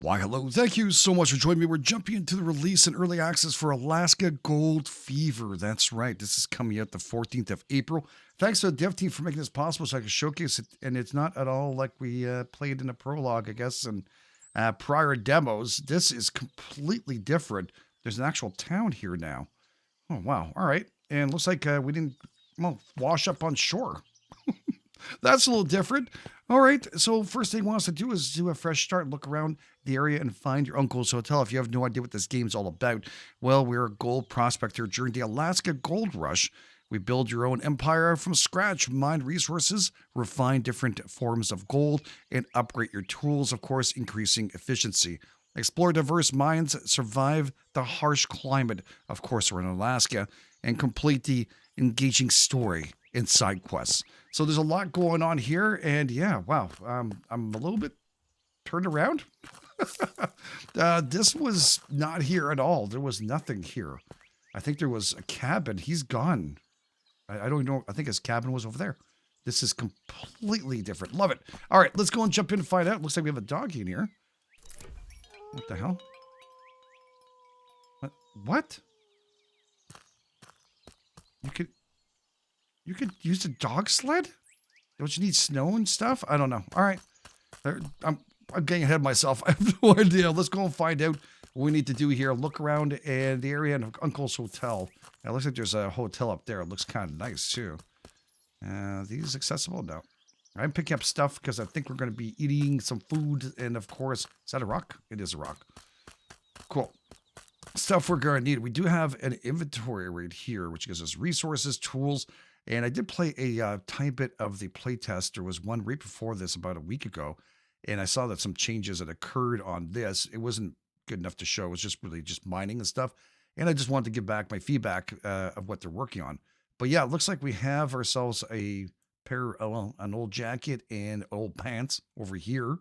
Why, hello. Thank you so much for joining me. We're jumping into the release and early access for Alaska Gold Fever. That's right. This is coming out the 14th of April. Thanks to the dev team for making this possible so I can showcase it. And it's not at all like we played in a prologue, I guess, and prior demos. This is completely different. There's an actual town here now. Oh, wow. All right. And looks like we didn't wash up on shore. That's a little different. All right. So first thing he wants to do is do a fresh start, look around the area and find your uncle's hotel. If you have no idea what this game's all about, well, we're a gold prospector during the Alaska Gold Rush. We build your own empire from scratch, mine resources, refine different forms of gold, and upgrade your tools, of course, increasing efficiency. Explore diverse mines, survive the harsh climate, of course, we're in Alaska, and complete the engaging story and side quests. So there's a lot going on here, and yeah, wow, I'm a little bit turned around. This was not here at all. There was nothing here. I think there was a cabin. He's gone. I don't know. I think his cabin was over there. This is completely different. Love it. All right, let's go and jump in and find out. Looks like we have a doggy in here. What the hell? What? You could use a dog sled? Don't you need snow and stuff? I don't know. All right. I'm getting ahead of myself. I have no idea. Let's go and find out what we need to do here. Look around and the area of Uncle's Hotel. It looks like there's a hotel up there. It looks kind of nice, too. These accessible? No. I'm picking up stuff because I think we're going to be eating some food. And, of course, is that a rock? It is a rock. Cool. Stuff we're going to need. We do have an inventory right here, which gives us resources, tools, and I did play a tiny bit of the playtest. There was one right before this about a week ago, and I saw that some changes had occurred on this. It wasn't good enough to show. It was just really just mining and stuff, and I just wanted to give back my feedback of what they're working on. But yeah, it looks like we have ourselves a pair, well, an old jacket and old pants over here,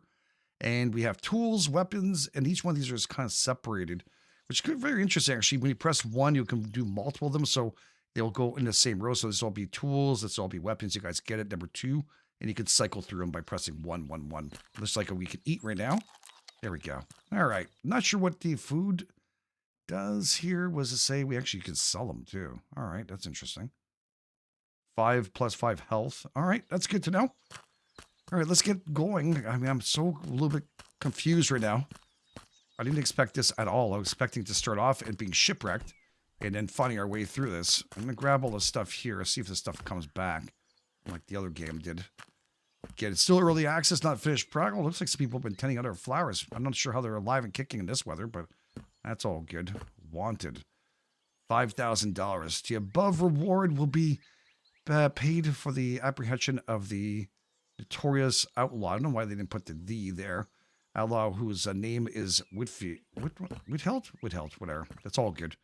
and we have tools, weapons, and each one of these are kind of separated, which could be very interesting actually. When you press one, you can do multiple of them, so they'll go in the same row. So this will all be tools, this will all be weapons. You guys get it. Number two, and you can cycle through them by pressing one, one, one. Looks like we can eat right now. There we go. All right. Not sure what the food does here. Was to say we actually could sell them too. All right, that's interesting. 5 + 5 health. All right, that's good to know. All right, let's get going. I mean, I'm so a little bit confused right now. I didn't expect this at all. I was expecting to start off and being shipwrecked and then finding our way through this. I'm going to grab all the stuff here, see if this stuff comes back like the other game did. Again, it's still early access, not finished product. Oh, looks like some people have been tending other flowers. I'm not sure how they're alive and kicking in this weather, but that's all good. Wanted. $5,000. The above reward will be paid for the apprehension of the notorious outlaw. I don't know why they didn't put the "the" there. Outlaw whose name is Whitheld, whatever. That's all good.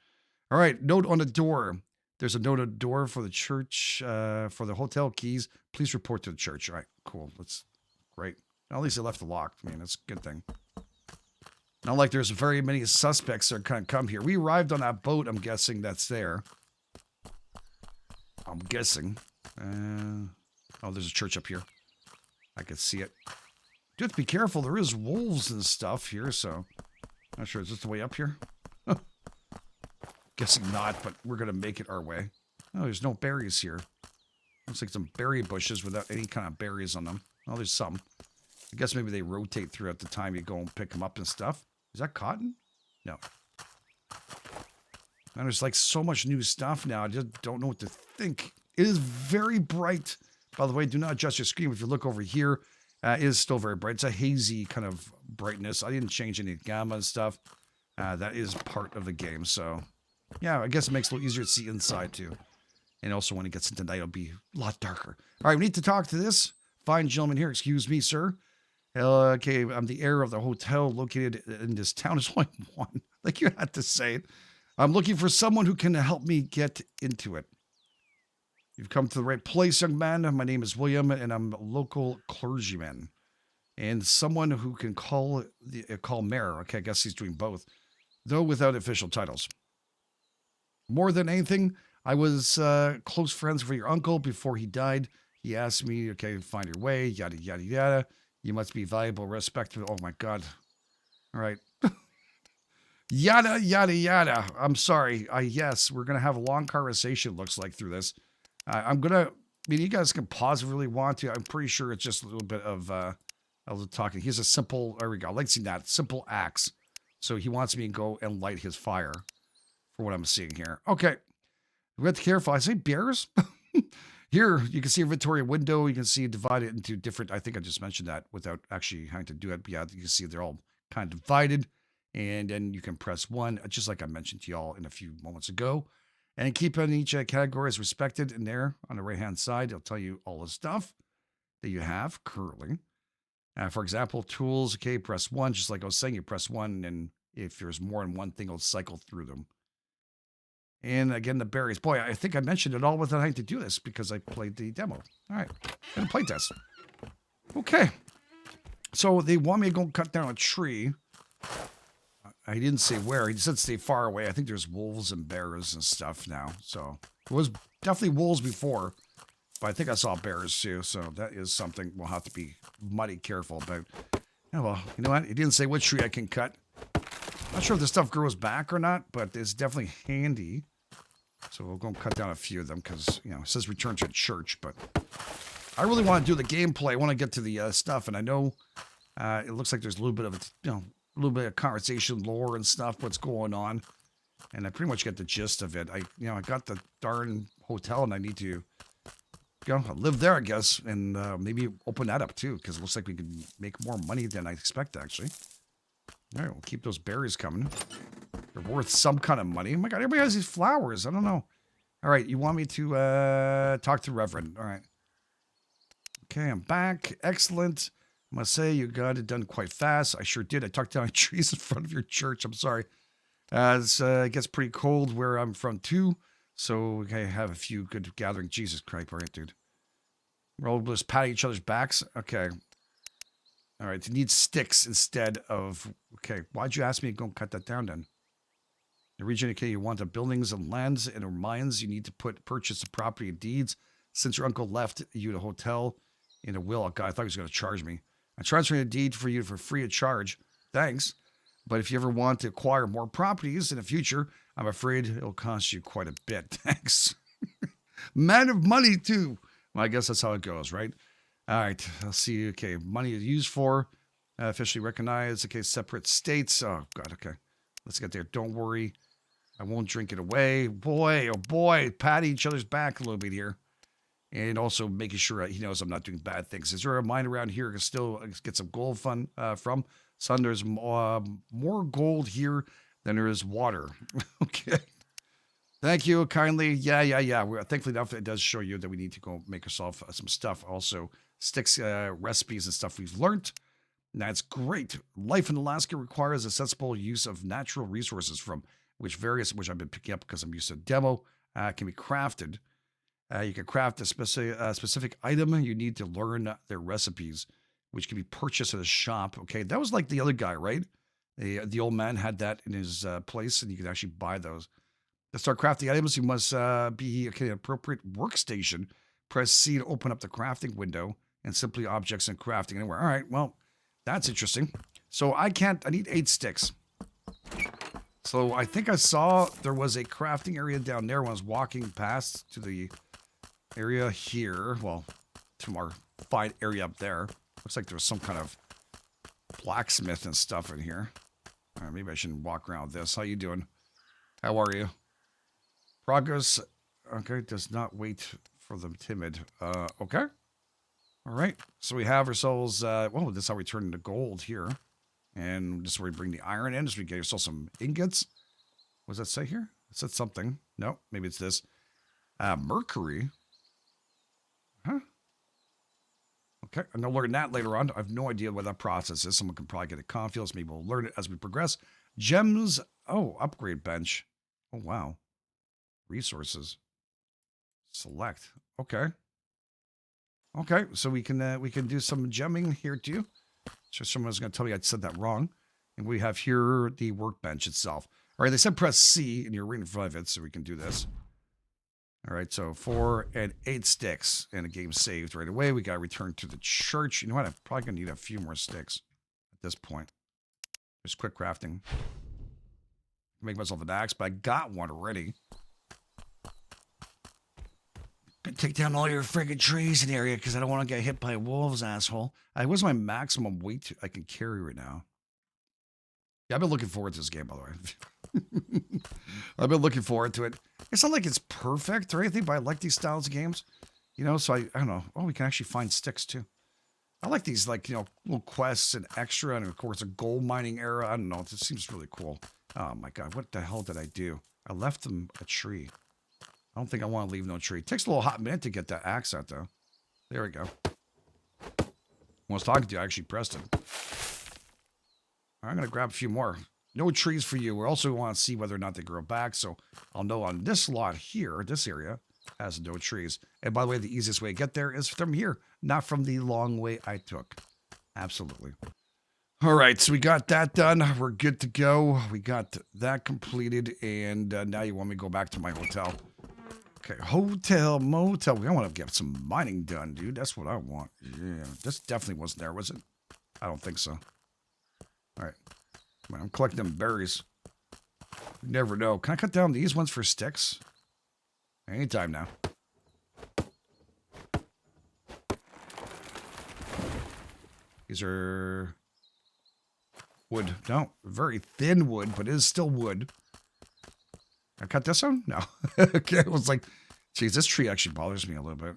All right, note on the door. There's a note on the door for the church, for the hotel keys. Please report to the church. All right, cool. That's great. At least they left it locked. I mean, that's a good thing. Not like there's very many suspects that kind of come here. We arrived on that boat, I'm guessing that's there. I'm guessing. Oh, there's a church up here. I can see it. You have to be careful. There is wolves and stuff here, so not sure. Is this the way up here? Guessing not, but we're going to make it our way. Oh, there's no berries here. Looks like some berry bushes without any kind of berries on them. Oh, there's some. I guess maybe they rotate throughout the time you go and pick them up and stuff. Is that cotton? No. And there's like so much new stuff now. I just don't know what to think. It is very bright. By the way, do not adjust your screen. If you look over here, it is still very bright. It's a hazy kind of brightness. I didn't change any gamma and stuff. That is part of the game, so... Yeah, I guess it makes it a little easier to see inside, too. And also, when it gets into night, it'll be a lot darker. All right, we need to talk to this fine gentleman here. Excuse me, sir. Okay, I'm the heir of the hotel located in this town. There's only one. Like you had to say it. I'm looking for someone who can help me get into it. You've come to the right place, young man. My name is William, and I'm a local clergyman. And someone who can call mayor. Okay, I guess he's doing both. Though without official titles. More than anything, I was close friends with your uncle before he died. He asked me, okay, find your way, yada, yada, yada. You must be valuable, respectable. Oh, my God. All right. Yada, yada, yada. I'm sorry. Yes, we're going to have a long conversation, looks like, through this. I'm going to, I mean, you guys can pause if you really want to. I'm pretty sure it's just a little bit of talking. Here's a simple, there we go. I like seeing that. Simple axe. So he wants me to go and light his fire for what I'm seeing here. Okay. We have to be careful. I say bears. Here, you can see inventory window. You can see divided into different, I think I just mentioned that without actually having to do it. But yeah, you can see they're all kind of divided. And then you can press 1, just like I mentioned to y'all in a few moments ago. And keep on each category as respected in there on the right-hand side. It'll tell you all the stuff that you have currently. For example, tools, okay, press 1. Just like I was saying, you press 1, and if there's more than one thing, it'll cycle through them. And again, the berries. Boy, I think I mentioned it all without having to do this because I played the demo. All right, and play test. Okay. So they want me to go cut down a tree. I didn't say where. He said stay far away. I think there's wolves and bears and stuff now. So it was definitely wolves before, but I think I saw bears too. So that is something we'll have to be mighty careful about. Oh, well, you know what? He didn't say which tree I can cut. Not sure if this stuff grows back or not, but it's definitely handy. So we'll go and cut down a few of them because, you know, it says return to church, but I really want to do the gameplay. I want to get to the stuff, and I know it looks like there's a little bit of, a little bit of conversation, lore and stuff, what's going on, and I pretty much get the gist of it. I got the darn hotel, and I need to, live there, I guess, and maybe open that up too, because it looks like we can make more money than I expect, actually. All right, we'll keep those berries coming. They're worth some kind of money. Oh my God, everybody has these flowers. I don't know. All right, you want me to talk to Reverend. All right. Okay, I'm back. Excellent. I must say, you got it done quite fast. I sure did. I took down trees in front of your church. I'm sorry. It gets pretty cold where I'm from, too. So I have a few good gathering. Jesus Christ, all right, dude. We're all just patting each other's backs. Okay. All right, you need sticks instead of... Okay, why'd you ask me to go and cut that down, then? The region, okay, you want the buildings and lands and mines. You need to purchase the property and deeds. Since your uncle left you the hotel in a will, oh God, I thought he was going to charge me. I'm transferring a deed for you for free of charge. Thanks. But if you ever want to acquire more properties in the future, I'm afraid it'll cost you quite a bit. Thanks. Man of money, too. Well, I guess that's how it goes, right? All right, I'll see. Okay, money is used for. Officially recognized. Okay, separate states. Oh, God, okay. Let's get there. Don't worry. I won't drink it away. Boy, oh boy, patting each other's back a little bit here. And also making sure he knows I'm not doing bad things. Is there a mine around here I can still get some gold from? Son, there's more gold here than there is water. Okay. Thank you kindly. Yeah. Thankfully enough, it does show you that we need to go make ourselves some stuff. Also, sticks, recipes and stuff we've learned. That's great. Life in Alaska requires a sensible use of natural resources from which I've been picking up because I'm used to demo, can be crafted. You can craft a specific item. You need to learn their recipes, which can be purchased at a shop. Okay, that was like the other guy, right? The old man had that in his place, and you could actually buy those. To start crafting items, you must be an appropriate workstation. Press C to open up the crafting window, and simply objects and crafting anywhere. All right, well, that's interesting. So I need 8 sticks. So I think I saw there was a crafting area down there when I was walking past to the area here. Well, to our fine area up there. Looks like there was some kind of blacksmith and stuff in here. All right, maybe I shouldn't walk around with this. How you doing? How are you? Progress. Okay, does not wait for the timid. Okay. All right. So we have ourselves, well, this is how we turn into gold here. And this is where we bring the iron in. So we get ourselves some ingots. What does that say here? It said something. No, maybe it's this. Mercury. Huh? Okay, I'm going to learn that later on. I have no idea what that process is. Someone can probably get a confidence. Maybe we'll learn it as we progress. Gems. Oh, upgrade bench. Oh, wow. Resources. Select. Okay. Okay, so we can do some gemming here too. So someone's going to tell me I said that wrong. And we have here the workbench itself. All right, they said press C, and you're right in front of it, so we can do this. All right, so 4 and 8 sticks, and the game saved right away. We got to return to the church. You know what? I'm probably going to need a few more sticks at this point. Just quick crafting. Make myself an axe, but I got one already. Gonna take down all your friggin' trees in the area because I don't want to get hit by wolves, asshole. What's my maximum weight I can carry right now? Yeah, I've been looking forward to this game, by the way. I've been looking forward to it. It's not like it's perfect or anything, but I like these styles of games. You know, so I don't know. Oh, we can actually find sticks, too. I like these, like, you know, little quests and extra, and of course, a gold mining era. I don't know. It just seems really cool. Oh, my God. What the hell did I do? I left them a tree. I don't think I want to leave no tree. It takes a little hot minute to get that axe out, though. There we go. When I was talking to you, I actually pressed it. I'm going to grab a few more. No trees for you. We also want to see whether or not they grow back, so I'll know on this lot here, this area, has no trees. And by the way, the easiest way to get there is from here, not from the long way I took. Absolutely. All right, so we got that done. We're good to go. We got that completed, and now you want me to go back to my hotel. Okay, hotel, motel. I want to get some mining done, dude. That's what I want. Yeah, this definitely wasn't there, was it? I don't think so. All right. I'm collecting them berries. You never know. Can I cut down these ones for sticks? Anytime now. These are wood. No, very thin wood, but it is still wood. I cut this one? No. Okay, it was like, geez, this tree actually bothers me a little bit.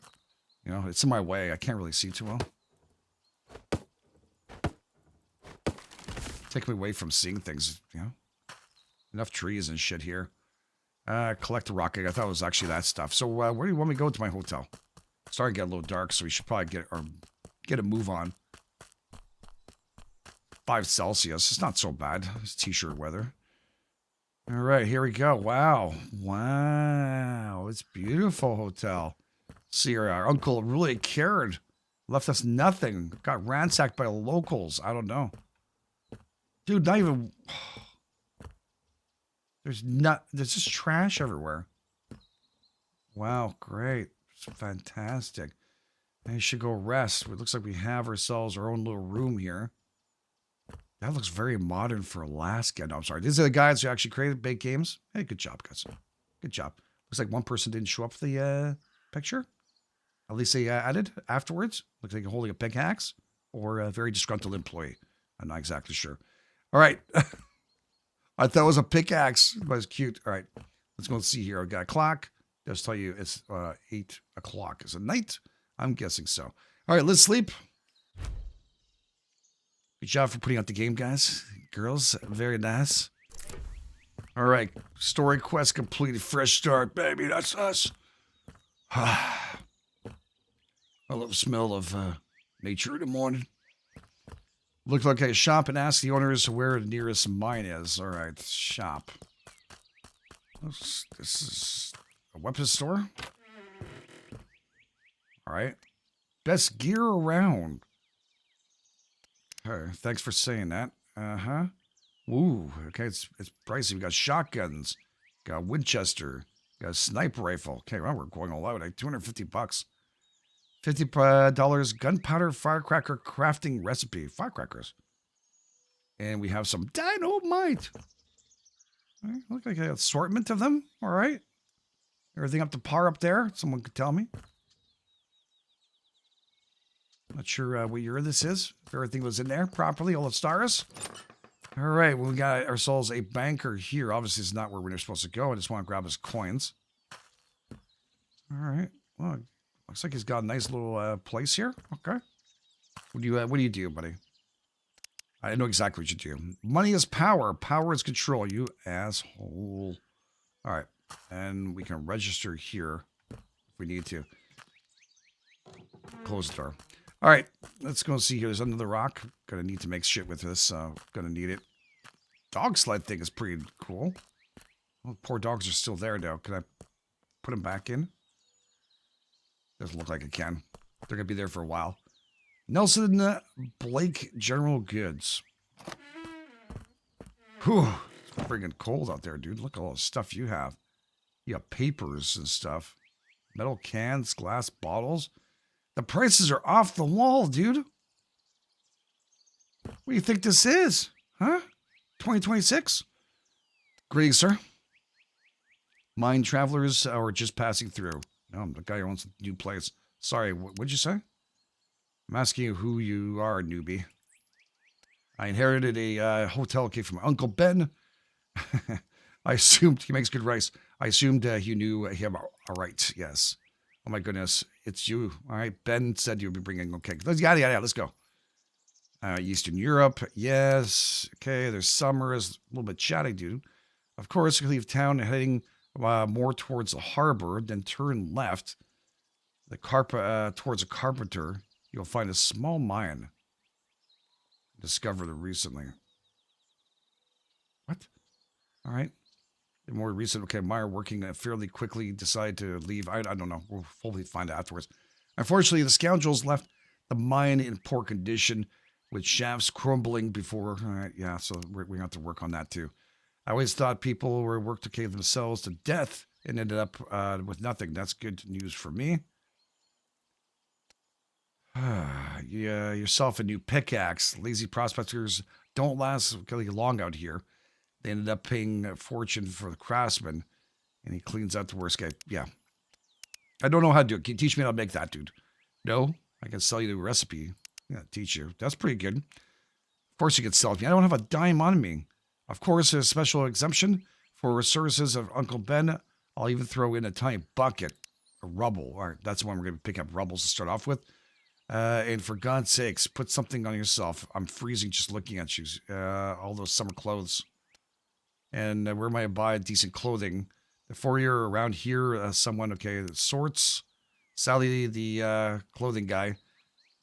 You know, it's in my way. I can't really see too well. Take me away from seeing things, you know. Enough trees and shit here. Collect the rock egg. I thought it was actually that stuff. So where do you want me to go to my hotel? It's starting to get a little dark, so we should probably get a move on. 5 Celsius. It's not so bad. It's t-shirt weather. All right, here we go. Wow. Wow. It's beautiful hotel. See, our uncle really cared. Left us nothing. Got ransacked by locals. I don't know. Dude, not even... There's just trash everywhere. Wow, great. It's fantastic. And you should go rest. It looks like we have ourselves our own little room here. That looks very modern for Alaska. No, I'm sorry. These are the guys who actually created big games. Hey, good job, guys. Good job. Looks like one person didn't show up for the picture. At least they added afterwards. Looks like holding a pickaxe or a very disgruntled employee. I'm not exactly sure. All right. I thought it was a pickaxe, but it's cute. All right. Let's go see here. I've got a clock. Just tell you it's 8 o'clock. Is it night? I'm guessing so. All right, let's sleep. Good job for putting out the game, guys. Girls, very nice. All right. Story quest completed. Fresh start, baby. That's us. I love the smell of nature in the morning. Looked like a shop and asked the owners where the nearest mine is. All right, shop. This is a weapons store. All right. Best gear around. Hey, thanks for saying that. Uh-huh. Ooh, okay, it's pricey. We got shotguns. Got a Winchester. Got a sniper rifle. Okay, well, we're going all out. Like $250. $50 gunpowder firecracker crafting recipe. Firecrackers. And we have some dynamite. All right, look like an assortment of them. All right. Everything up to par up there. Someone could tell me. Not sure what year this is. If everything was in there properly, all the stars. All right, well, we got ourselves a banker here. Obviously, it's not where we're supposed to go. I just want to grab his coins. All right. Well, looks like he's got a nice little place here. Okay. What do you do, buddy? I know exactly what you do. Money is power. Power is control, you asshole. All right. And we can register here if we need to. Close the door. All right. Let's go see here. There's another rock. Gonna need to make shit with this. Gonna need it. Dog sled thing is pretty cool. Oh, poor dogs are still there now. Can I put them back in? Doesn't look like it can. They're gonna be there for a while. Nelson Blake General Goods. Whew. It's freaking cold out there, dude. Look at all the stuff you have. You got papers and stuff. Metal cans, glass bottles. The prices are off the wall, dude. What do you think this is? Huh? 2026. Greetings, sir. Mine travelers are just passing through. No, I'm the guy who owns the new place. Sorry, what'd you say? I'm asking you who you are, newbie. I inherited a hotel key from my Uncle Ben. I assumed he makes good rice. I assumed you knew him. All right, yes. Oh my goodness, it's you. All right, Ben said you'd be bringing. Okay, yada. Let's go. Eastern Europe, yes. Okay, there's summer is a little bit chatty, dude. Of course, you leave town heading more towards the harbor, then turn left. Towards a carpenter, you'll find a small mine discovered recently. What? All right. The more recent, okay, Meyer working fairly quickly decided to leave. I don't know. We'll hopefully find out afterwards. Unfortunately, the scoundrels left the mine in poor condition with shafts crumbling before. All right, yeah, so we have to work on that too. I always thought people were worked to cave themselves to death and ended up with nothing. That's good news for me. Yeah, yourself a new pickaxe. Lazy prospectors don't last really long out here. They ended up paying a fortune for the craftsman, and he cleans out the worst guy. Yeah. I don't know how to do it. Can you teach me how to make that, dude? No? I can sell you the recipe. Yeah, teach you. That's pretty good. Of course you can sell it. I don't have a dime on me. Of course, there's a special exemption for services of Uncle Ben. I'll even throw in a tiny bucket of rubble. All right, that's the one we're going to pick up rubbles to start off with. And for God's sakes, put something on yourself. I'm freezing just looking at you. All those summer clothes. And where might I buy decent clothing? The foyer around here, someone, okay, sorts. Sally, the clothing guy,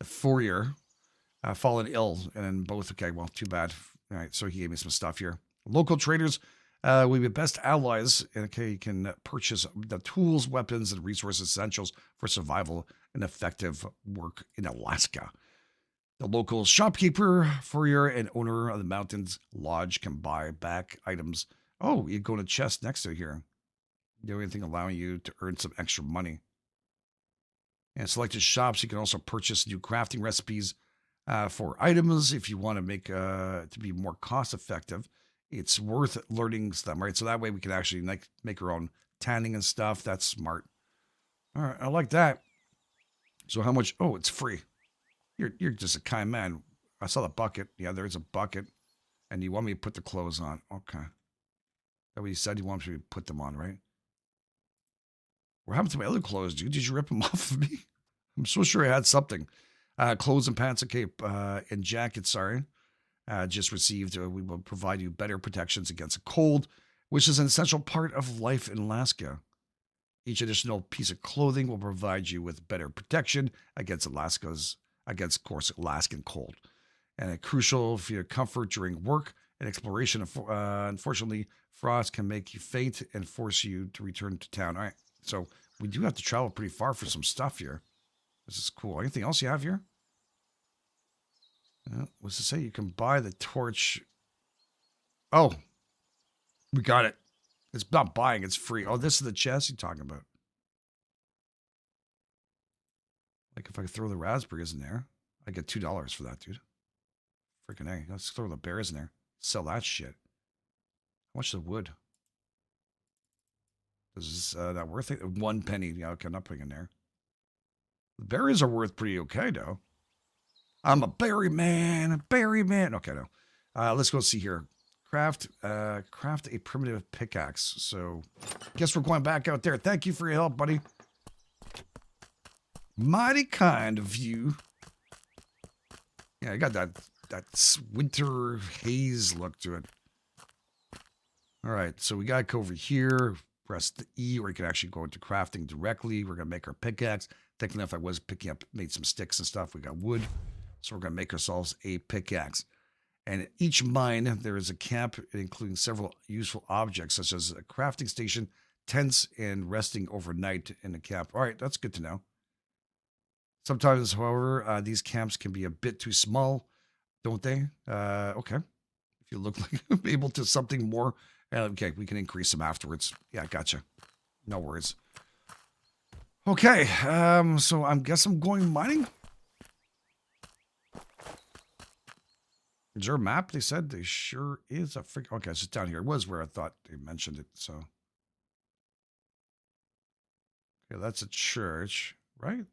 the foyer, fallen ill. And then both, okay, well, too bad. All right, so he gave me some stuff here. Local traders will be best allies. Okay, you can purchase the tools, weapons, and resources essentials for survival and effective work in Alaska. The local shopkeeper, furrier, and owner of the mountain's lodge can buy back items. Oh, you go to a chest next to here. Do anything allowing you to earn some extra money. And selected shops, you can also purchase new crafting recipes for items if you want to make to be more cost effective. It's worth learning them, right? So that way we can actually make our own tanning and stuff. That's smart. All right, I like that. So how much? Oh, it's free. You're just a kind man. I saw the bucket. Yeah, there's a bucket. And you want me to put the clothes on. Okay. That what you said you want me to put them on, right? What happened to my other clothes, dude? Did you rip them off of me? I'm so sure I had something. Clothes and pants, okay, and jackets, sorry. Just received. We will provide you better protections against a cold, which is an essential part of life in Alaska. Each additional piece of clothing will provide you with better protection against of course, Alaskan cold. And crucial for your comfort during work and exploration. Unfortunately, frost can make you faint and force you to return to town. All right, so we do have to travel pretty far for some stuff here. This is cool. Anything else you have here? What's it say? You can buy the torch. Oh, we got it. It's not buying, it's free. Oh, this is the chest you're talking about. Like if I could throw the raspberries in there, I get $2 for that, dude. Freaking A. Let's throw the bears in there. Sell that shit. How much is the wood? Is that worth it? 1 penny. Yeah, okay, I'm not putting in there. The berries are worth pretty okay, though. I'm a berry man. Okay, no. Let's go see here. Craft a primitive pickaxe. So, guess we're going back out there. Thank you for your help, buddy. Mighty kind of you. Yeah, I got that winter haze look to it. All right, so we got to go over here. Press the E, or you can actually go into crafting directly. We're going to make our pickaxe. Thinking if I was made some sticks and stuff. We got wood. So we're going to make ourselves a pickaxe. And at each mine, there is a camp, including several useful objects, such as a crafting station, tents, and resting overnight in the camp. All right, that's good to know. Sometimes, however, these camps can be a bit too small, don't they? Okay. If you look like able to something more, okay, we can increase them afterwards. Yeah, gotcha. No worries. Okay, so I guess I'm going mining. Is there a map? They said there sure is a freak. Okay, it's just down here. It was where I thought they mentioned it. So, yeah, that's a church, right?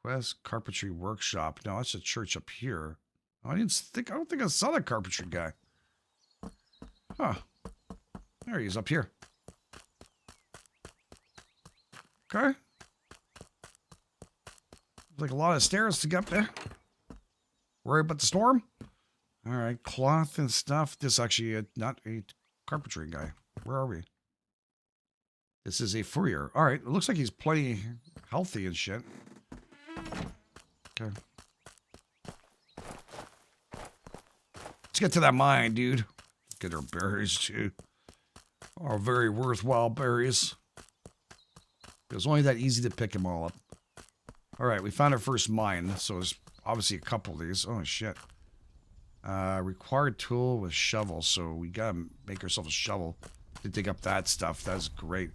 Quest Carpentry Workshop. No, that's a church up here. Oh, I don't think I saw that carpentry guy. Huh. There he is up here. Okay. Like a lot of stairs to get up there. Worry about the storm? All right, cloth and stuff. This actually not a carpentry guy. Where are we? This is a furrier. All right, it looks like he's plenty healthy and shit. Okay. Let's get to that mine, dude. Get our berries, too. Our very worthwhile berries. It was only that easy to pick them all up. All right, we found our first mine, so there's obviously a couple of these. Oh, shit. Required tool with shovel, so we gotta make ourselves a shovel to dig up that stuff. That's great.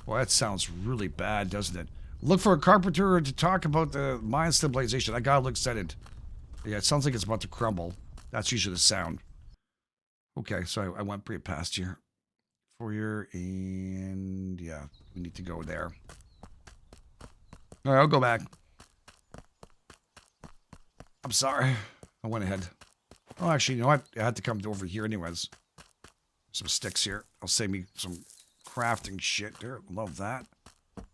Well, that sounds really bad, doesn't it? Look for a carpenter to talk about the mine stabilization. I gotta look excited. Yeah, it sounds like it's about to crumble. That's usually the sound. Okay, so I went pretty past here. Foyer, and yeah, we need to go there. All right, I'll go back. I'm sorry. I went ahead. Oh, actually, you know what? I had to come over here anyways. Some sticks here. I'll save me some crafting shit there. Love that. Is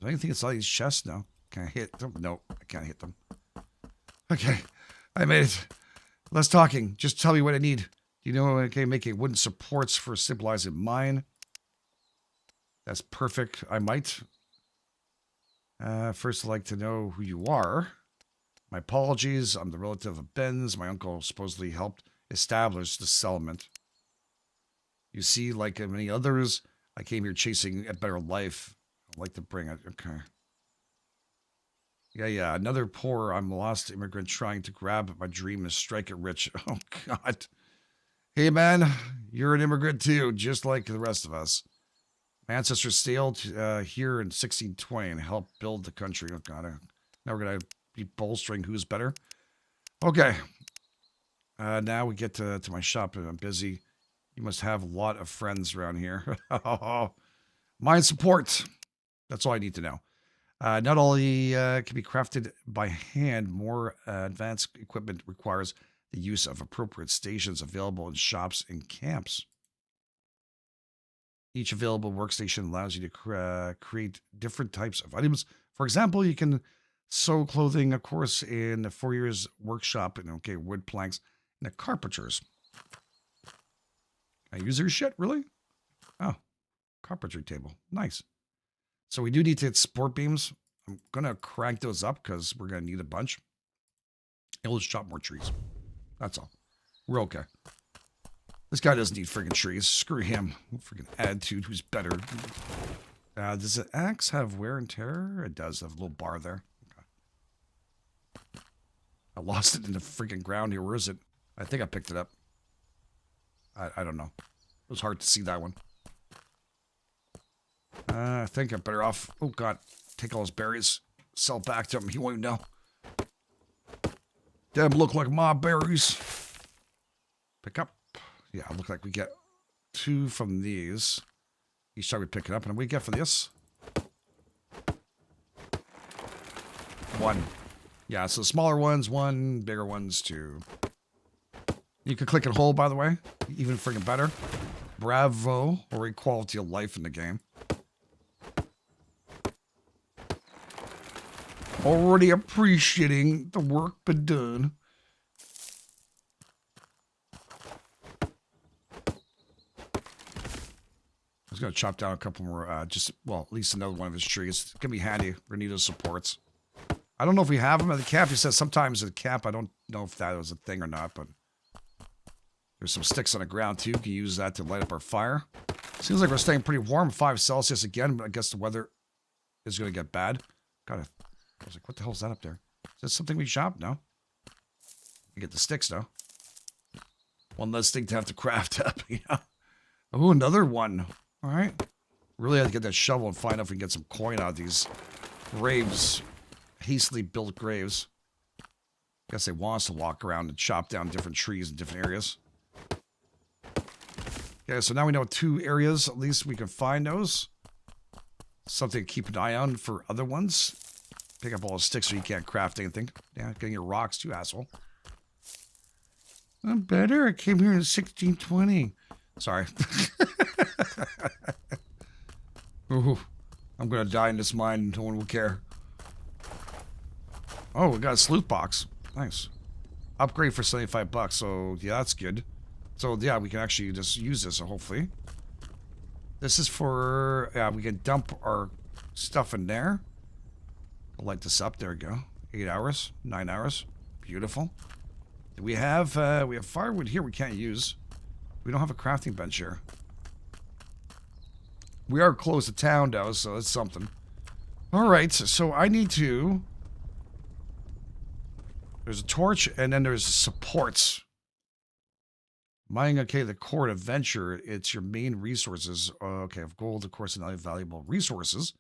there anything inside these chests? No. Can I hit them? No, I can't hit them. Okay, I made it. Less talking. Just tell me what I need. Do you know I can make wooden supports for stabilizing mine? That's perfect. I might. First, I'd like to know who you are. My apologies. I'm the relative of Ben's. My uncle supposedly helped establish the settlement. You see, like many others, I came here chasing a better life. I'd like to bring it. Okay. Yeah. Another poor, I'm a lost immigrant trying to grab my dream and strike it rich. Oh, God. Hey, man, you're an immigrant too, just like the rest of us. My ancestors sailed here in 1620 and helped build the country. Oh, God. Now we're going to be bolstering who's better. Okay. Now we get to my shop and I'm busy. You must have a lot of friends around here. Mine support. That's all I need to know. Not only can be crafted by hand, more advanced equipment requires the use of appropriate stations available in shops and camps. Each available workstation allows you to create different types of items. For example, you can sew clothing, of course, in the foyer's workshop, and wood planks, and the carpenter's. Can I use their shit, really? Oh, carpentry table. Nice. So we do need to hit support beams. I'm going to crank those up because we're going to need a bunch. And we'll just chop more trees. That's all. We're okay. This guy doesn't need friggin' trees. Screw him. Friggin' attitude. Who's better? Does the axe have wear and tear? It does have a little bar there. Okay. I lost it in the friggin' ground here. Where is it? I think I picked it up. I don't know. It was hard to see that one. I think I'm better off. Oh, God. Take all his berries. Sell back to him. He won't even know. Them look like my berries. Pick up. Yeah, look like we get 2 from these. Each time we pick it up. And what do we get for this? 1. Yeah, so smaller ones, 1. Bigger ones, 2. You can click and hold, by the way. Even friggin' better. Bravo. Or quality of life in the game. Already appreciating the work been done. I was going to chop down a couple more, at least another one of his trees. It's going to be handy. We're going to need those supports. I don't know if we have them at the camp. He says sometimes at the camp, I don't know if that was a thing or not, but there's some sticks on the ground too. We can use that to light up our fire. Seems like we're staying pretty warm, 5 Celsius again, but I guess the weather is going to get bad. I was like, what the hell is that up there? Is that something we shop? No. We get the sticks, though. One less thing to have to craft up. Yeah. Oh, another one. All right. Really have to get that shovel and find out if we can get some coin out of these graves. Hastily built graves. Guess they want us to walk around and chop down different trees in different areas. Okay, so now we know 2 areas. At least we can find those. Something to keep an eye on for other ones. Pick up all the sticks so you can't craft anything. Yeah, getting your rocks too, asshole. I'm better. I came here in 1620. Sorry. Ooh, I'm going to die in this mine. No one will care. Oh, we got a sleuth box. Nice. Upgrade for $75. So, yeah, that's good. So, yeah, we can actually just use this, hopefully. This is for... Yeah, we can dump our stuff in there. I'll light this up. There we go. 8 hours. 9 hours. Beautiful. We have firewood here we can't use. We don't have a crafting bench here. We are close to town, though, so that's something. Alright, so I need to... There's a torch, and then there's supports. Mining, okay, the core adventure, it's your main resources. Okay, of gold, of course, and other valuable resources.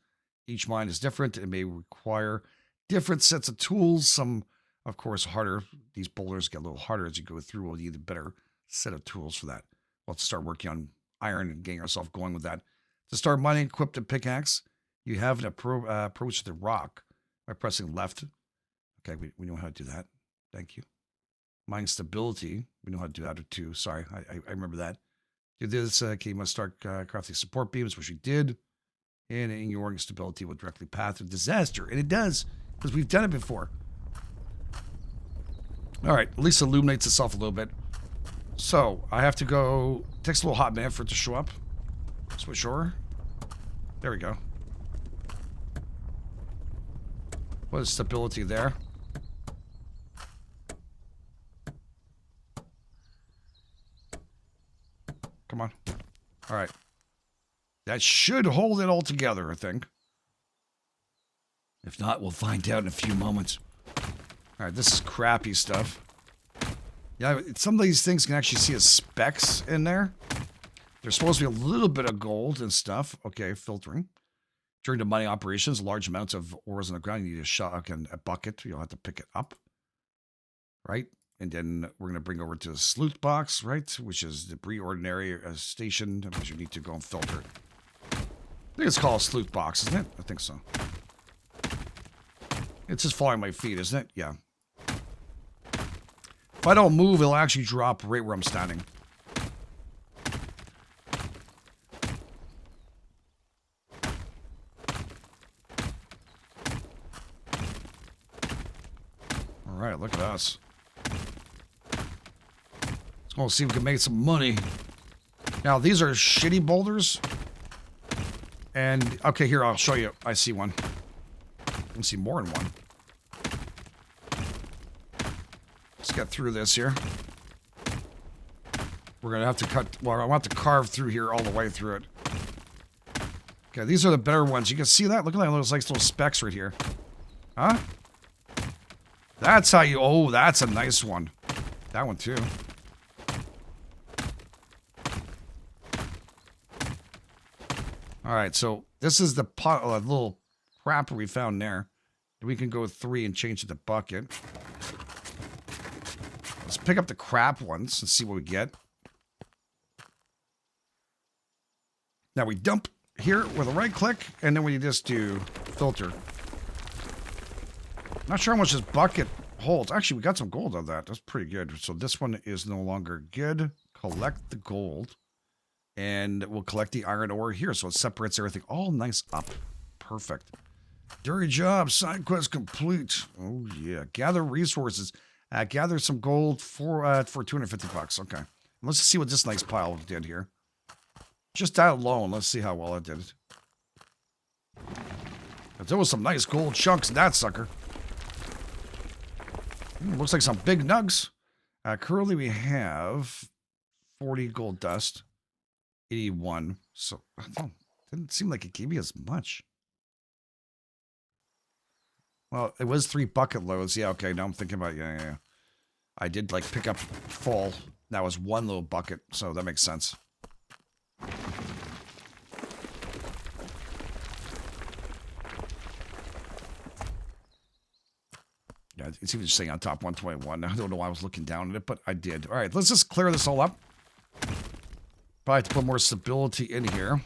Each mine is different. It may require different sets of tools. Some, of course, harder. These boulders get a little harder as you go through. We'll need a better set of tools for that. We'll have to start working on iron and getting ourselves going with that. To start mining, equip the pickaxe. You have an approach to the rock by pressing left. Okay, we know how to do that. Thank you. Mine stability. We know how to do that too. Sorry, I remember that. Do this. Okay, you must start crafting support beams, which we did. And ignoring stability will directly path to disaster. And it does, because we've done it before. All right, at least it illuminates itself a little bit. So, I have to go... It takes a little hot minute for it to show up. Switch over. There we go. What is stability there? Come on. All right. That should hold it all together, I think. If not, we'll find out in a few moments. All right, this is crappy stuff. Yeah, some of these things can actually see as specks in there. There's supposed to be a little bit of gold and stuff. Okay, filtering. During the mining operations, large amounts of ores on the ground. You need a shock and a bucket. You'll have to pick it up. Right? And then we're going to bring over to the sleuth box, right? Which is the pre-ordinary station, because you need to go and filter it. I think it's called a sleuth box, isn't it? I think so. It's just following my feet, isn't it? Yeah. If I don't move, it'll actually drop right where I'm standing. All right, look at us. Let's go see if we can make some money. Now, these are shitty boulders. And, okay, here, I'll show you. I see one. I can see more than one. Let's get through this here. We're going to have to cut... Well, I want to carve through here all the way through it. Okay, these are the better ones. You can see that? Look at that. Those like little specks right here. Huh? That's how you... Oh, that's a nice one. That one, too. All right, so this is the pot, little wrapper we found there. We can go 3 and change it to bucket. Let's pick up the crap ones and see what we get. Now we dump here with a right click, and then we just do filter. Not sure how much this bucket holds. Actually, we got some gold on that. That's pretty good. So this one is no longer good. Collect the gold. And we'll collect the iron ore here, so it separates everything all nice up. Perfect. Dirty job. Side quest complete. Oh, yeah. Gather resources. Gather some gold for $250. Okay. Let's see what this nice pile did here. Just that alone. Let's see how well it did. There was some nice gold chunks in that sucker. Looks like some big nugs. Currently, we have 40 gold dust. 81. So, didn't seem like it gave me as much. Well, it was 3 bucket loads. Yeah, okay. Now I'm thinking about, yeah. I did, like, pick up full. That was 1 little bucket, so that makes sense. Yeah, It's even saying on top 121. I don't know why I was looking down at it, but I did. All right, let's just clear this all up. Probably have to put more stability in here.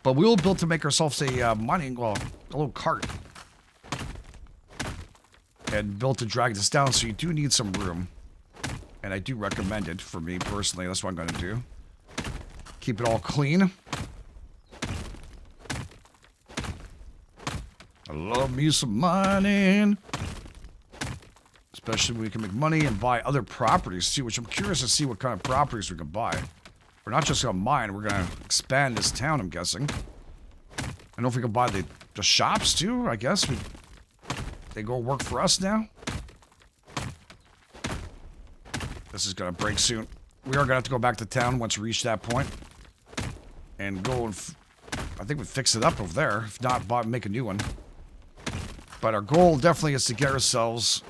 But we will build to make ourselves a mining, well, a little cart. And built to drag this down, so you do need some room. And I do recommend it for me personally. That's what I'm going to do. Keep it all clean. I love me some mining. Especially when we can make money and buy other properties too, which I'm curious to see what kind of properties we can buy. We're not just going to mine, we're going to expand this town, I'm guessing. I don't know if we can buy the shops too, I guess. They go work for us now. This is going to break soon. We are going to have to go back to town once we reach that point. And go and... I think we fix it up over there. If not, make a new one. But our goal definitely is to get ourselves...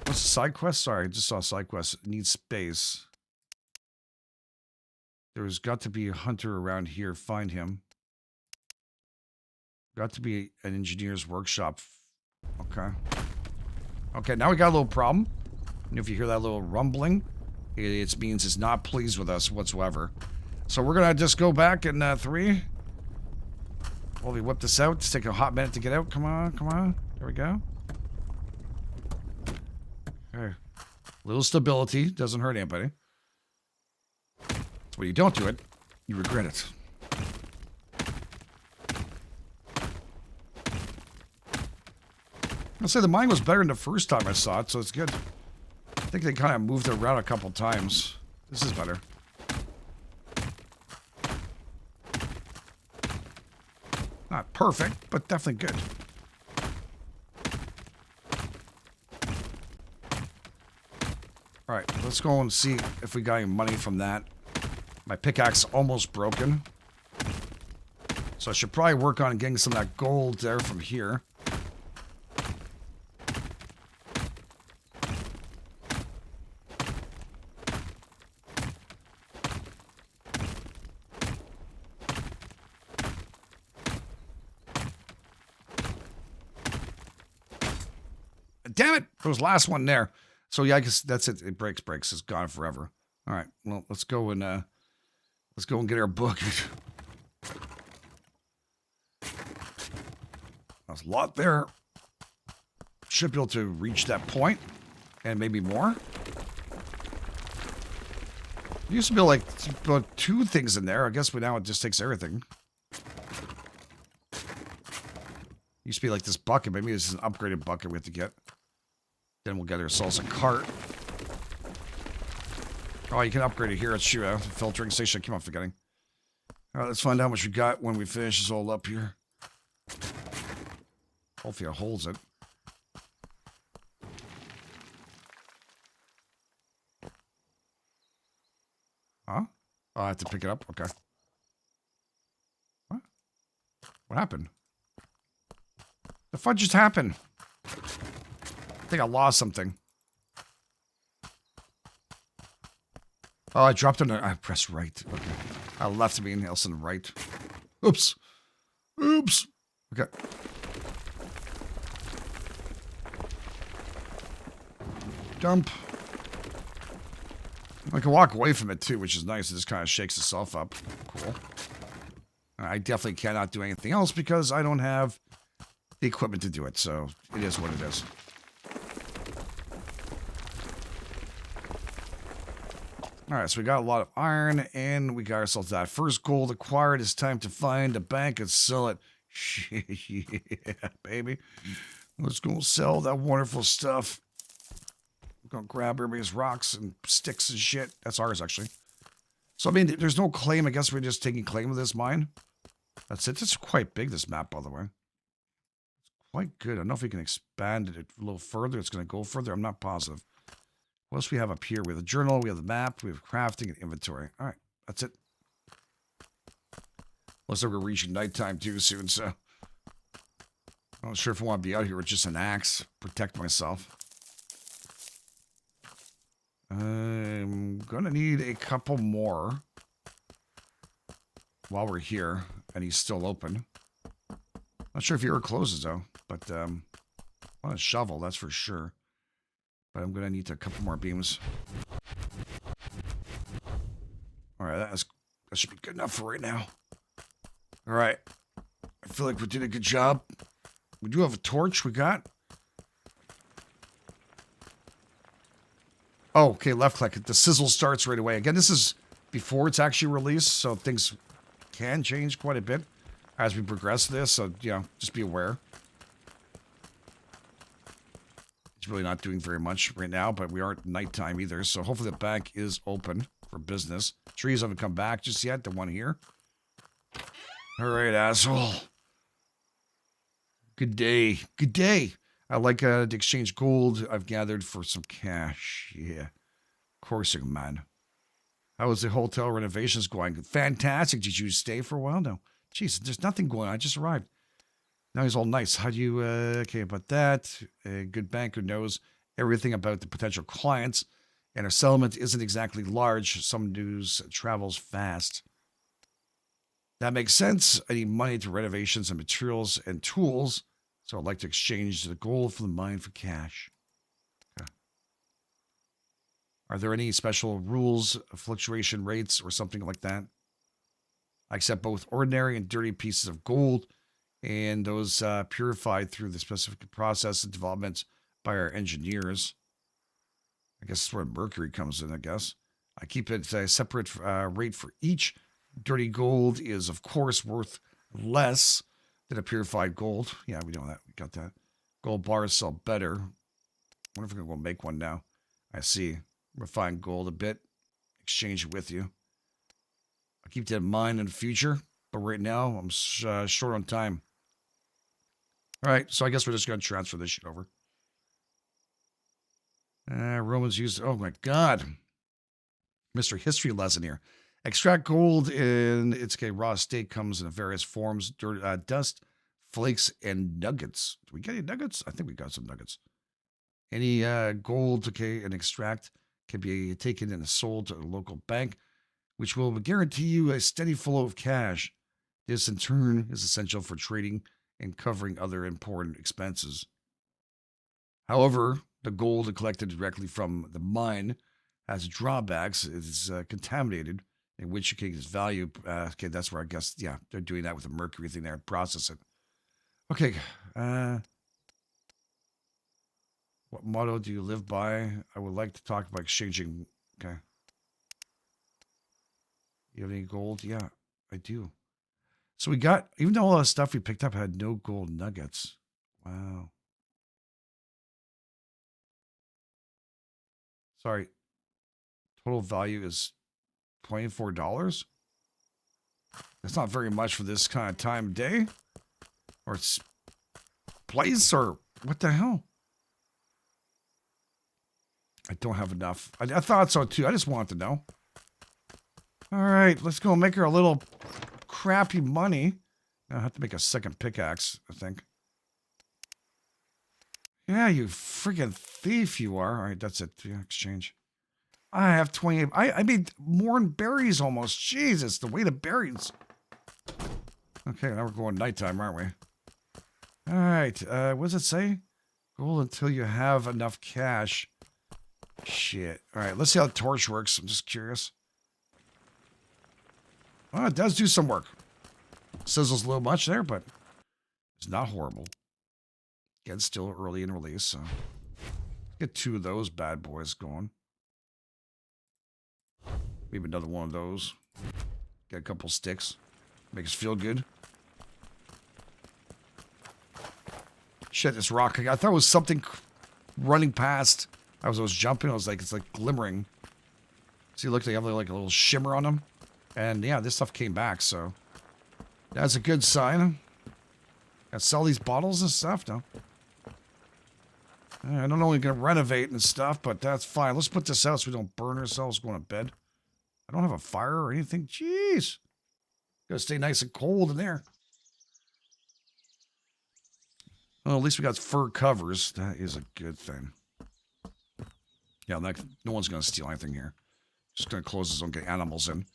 What's the side quest? Sorry, I just saw a side quest. Needs space. There's got to be a hunter around here. Find him. Got to be an engineer's workshop. Okay. Okay, now we got a little problem. And if you hear that little rumbling, it means it's not pleased with us whatsoever. So we're going to just go back in 3. While we whip this out. It's taking a hot minute to get out. Come on, come on. There we go. Okay. Little stability. Doesn't hurt anybody. So when you don't do it, you regret it. I'll say the mine was better than the first time I saw it, so it's good. I think they kind of moved it around a couple times. This is better. Not perfect, but definitely good. Alright, let's go and see if we got any money from that. My pickaxe almost broken. So I should probably work on getting some of that gold there from here. Damn it! There was the last one there. So yeah, I guess that's it. It breaks. It's gone forever. All right. Well, let's go and get our book. There's a lot there. Should be able to reach that point, and maybe more. It used to be like about 2 things in there. I guess now it just takes everything. Used to be like this bucket. Maybe this is an upgraded bucket we have to get. Then we'll get ourselves a cart. Oh, you can upgrade it here at Shira. Filtering station. I keep on forgetting. All right, let's find out how much we got when we finish this all up here. Hopefully it holds it. Huh? Oh, I have to pick it up? Okay. What? What happened? The fudge just happened. I think I lost something. Oh, I dropped it. I pressed right. Okay. I left me and else on the right. Oops. Oops. Okay. Dump. I can walk away from it too, which is nice. It just kind of shakes itself up. Cool. I definitely cannot do anything else because I don't have the equipment to do it. So it is what it is. All right, so we got a lot of iron, and we got ourselves that first gold acquired. It's time to find a bank and sell it. Yeah, baby. Let's go sell that wonderful stuff. We're going to grab everybody's rocks and sticks and shit. That's ours, actually. So, I mean, there's no claim. I guess we're just taking claim of this mine. That's it. It's quite big, this map, by the way. It's quite good. I don't know if we can expand it a little further. It's going to go further. I'm not positive. What else we have up here? We have the journal, we have the map, we have crafting and inventory. All right, that's it. Looks like we're reaching nighttime too soon, so I'm not sure if I want to be out here with just an axe, protect myself. I'm gonna need a couple more while we're here, and he's still open. Not sure if he ever closes though, but I want a shovel, that's for sure. But I'm going to need a couple more beams. All right, that should be good enough for right now. All right. I feel like we did a good job. We do have a torch we got. Oh, okay, left click. The sizzle starts right away. Again, this is before it's actually released, so things can change quite a bit as we progress this. So, just be aware. It's really not doing very much right now, but we aren't nighttime either. So hopefully the bank is open for business. Trees haven't come back just yet. The one here. All right, asshole. Good day. Good day. I like to exchange gold I've gathered for some cash. Yeah. Of course, man. How is the hotel renovations going? Fantastic. Did you stay for a while? No. Jeez, there's nothing going on. I just arrived. Now he's all nice. How do you, okay, about that. A good banker knows everything about the potential clients, and our settlement isn't exactly large. Some news travels fast. That makes sense. I need money to renovations and materials and tools, so I'd like to exchange the gold from the mine for cash. Okay. Are there any special rules, fluctuation rates, or something like that? I accept both ordinary and dirty pieces of gold, and those purified through the specific process and development by our engineers. I guess that's where mercury comes in, I guess. I keep it a separate rate for each. Dirty gold is, of course, worth less than a purified gold. Yeah, we know that. We got that. Gold bars sell better. I wonder if we're going to go make one now. I see. Refine gold a bit. Exchange it with you. I'll keep that in mind in the future. But right now, I'm short on time. All right, so I guess we're just going to transfer this shit over. Romans used... Oh, my God. Mr. History lesson here. Extract gold in its raw state comes in various forms. Dust, flakes, and nuggets. Do we get any nuggets? I think we got some nuggets. Any gold, and extract can be taken and sold to a local bank, which will guarantee you a steady flow of cash. This, in turn, is essential for trading and covering other important expenses. However, the gold collected directly from the mine has drawbacks. It is contaminated, in which case its value, that's where I guess, they're doing that with the mercury thing there, process it. Okay, what motto do you live by? I would like to talk about exchanging, okay. You have any gold? Yeah, I do. So we got, even though all the stuff we picked up had no gold nuggets. Wow. Sorry. Total value is $24. That's not very much for this kind of time of day. Or it's place, or what the hell? I don't have enough. I thought so too. I just wanted to know. All right, let's go make her a little crappy money. I have to make a second pickaxe, I think. Yeah, you freaking thief you are. All right, that's it. Yeah, exchange. I have 28. I made more than berries almost. Jesus, the weight of berries. Okay, now we're going nighttime, aren't we? All right, what does it say? Gold until you have enough cash. Shit. All right, let's see how the torch works. I'm just curious. Well, it does do some work. Sizzles a little much there, but it's not horrible. Again, still early in release, so get 2 of those bad boys going. Maybe another one of those. Get a couple sticks. Make us feel good. Shit, this rock. I thought it was something running past. I was jumping. I was like, it's like glimmering. See, look, they have like a little shimmer on them. And yeah, this stuff came back, so that's a good sign. Gotta sell these bottles and stuff, no? I don't know we're going to renovate and stuff, but that's fine. Let's put this out so we don't burn ourselves going to bed. I don't have a fire or anything. Jeez. Gotta stay nice and cold in there. Well, at least we got fur covers. That is a good thing. Yeah, no one's going to steal anything here. Just going to close this, don't get animals in.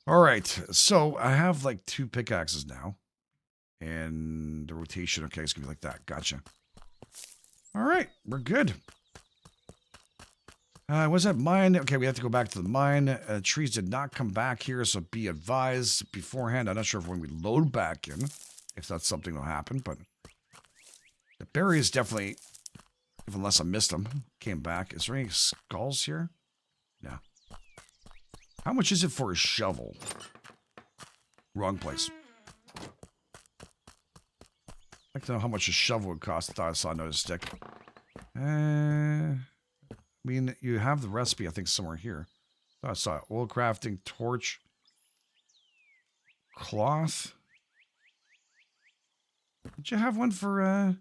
All right, so I have like 2 pickaxes now. And the rotation, okay, it's going to be like that. Gotcha. All right, we're good. Was that mine? Okay, we have to go back to the mine. Trees did not come back here, so be advised beforehand. I'm not sure if when we load back in, if that's something that'll happen, but the berries definitely, unless I missed them, came back. Is there any skulls here? No. How much is it for a shovel? Wrong place. I'd like to know how much a shovel would cost. I thought I saw another stick. I mean, you have the recipe, I think, somewhere here. I saw it. Oil crafting, torch, cloth. Did you have one for,